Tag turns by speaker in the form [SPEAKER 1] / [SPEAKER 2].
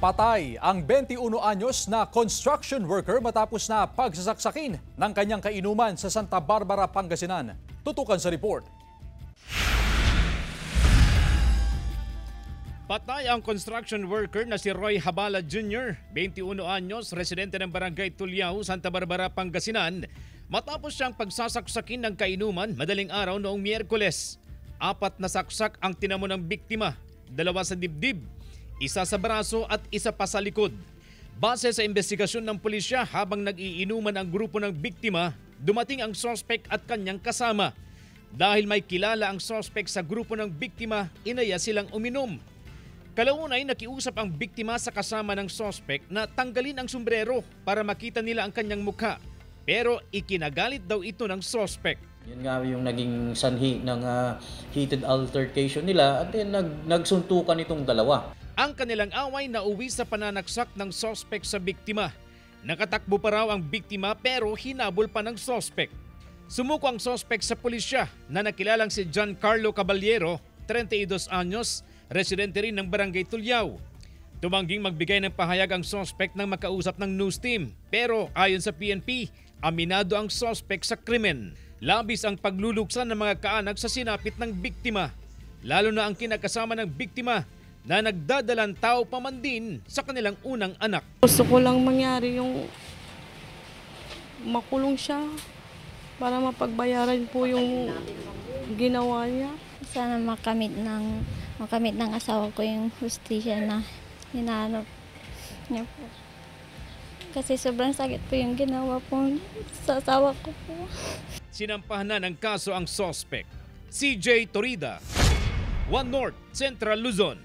[SPEAKER 1] Patay ang 21 anyos na construction worker matapos na pagsasaksakin ng kanyang kainuman sa Santa Barbara, Pangasinan. Tutukan sa report.
[SPEAKER 2] Patay ang construction worker na si Roy Habala Jr., 21 anyos, residente ng Barangay Tulyao, Santa Barbara, Pangasinan, matapos siyang pagsasaksakin ng kainuman madaling araw noong Miyerkules. 4 na saksak ang tinamo ng biktima, 2 sa dibdib, 1 sa braso at 1 pa sa likod. Base sa investigasyon ng pulisya, habang nag-iinuman ang grupo ng biktima, dumating ang suspect at kanyang kasama. Dahil may kilala ang suspect sa grupo ng biktima, inaya silang uminom. Kalaunay, nakiusap ang biktima sa kasama ng suspect na tanggalin ang sombrero para makita nila ang kanyang mukha. Pero ikinagalit daw ito ng suspect.
[SPEAKER 3] Yun nga yung naging sanhi ng heated altercation nila at then nagsuntukan itong dalawa.
[SPEAKER 2] Ang kanilang away nauwi sa pananaksak ng suspect sa biktima. Nakatakbo pa raw ang biktima pero hinabol pa ng suspect. Sumuko ang suspect sa pulisya na nakilalang si Giancarlo Caballero, 32 anyos, residente rin ng Barangay Tulyao. Tumangging magbigay ng pahayag ang suspect nang makausap ng news team. Pero ayon sa PNP, aminado ang suspect sa krimen. Labis ang pagluluksa ng mga kaanak sa sinapit ng biktima. Lalo na ang kinakasama ng biktima na nagdadalang tao pa man din sa kanilang unang anak.
[SPEAKER 4] Gusto ko lang mangyari yung makulong siya para mapagbayaran po yung ginawa niya.
[SPEAKER 5] Sana makamit ng asawa ko yung hustisya na hinahanap niya po. Kasi sobrang sakit po yung ginawa po sa asawa ko po.
[SPEAKER 2] Sinampahan na ng kaso ang suspect. CJ Torida, One North, Central Luzon.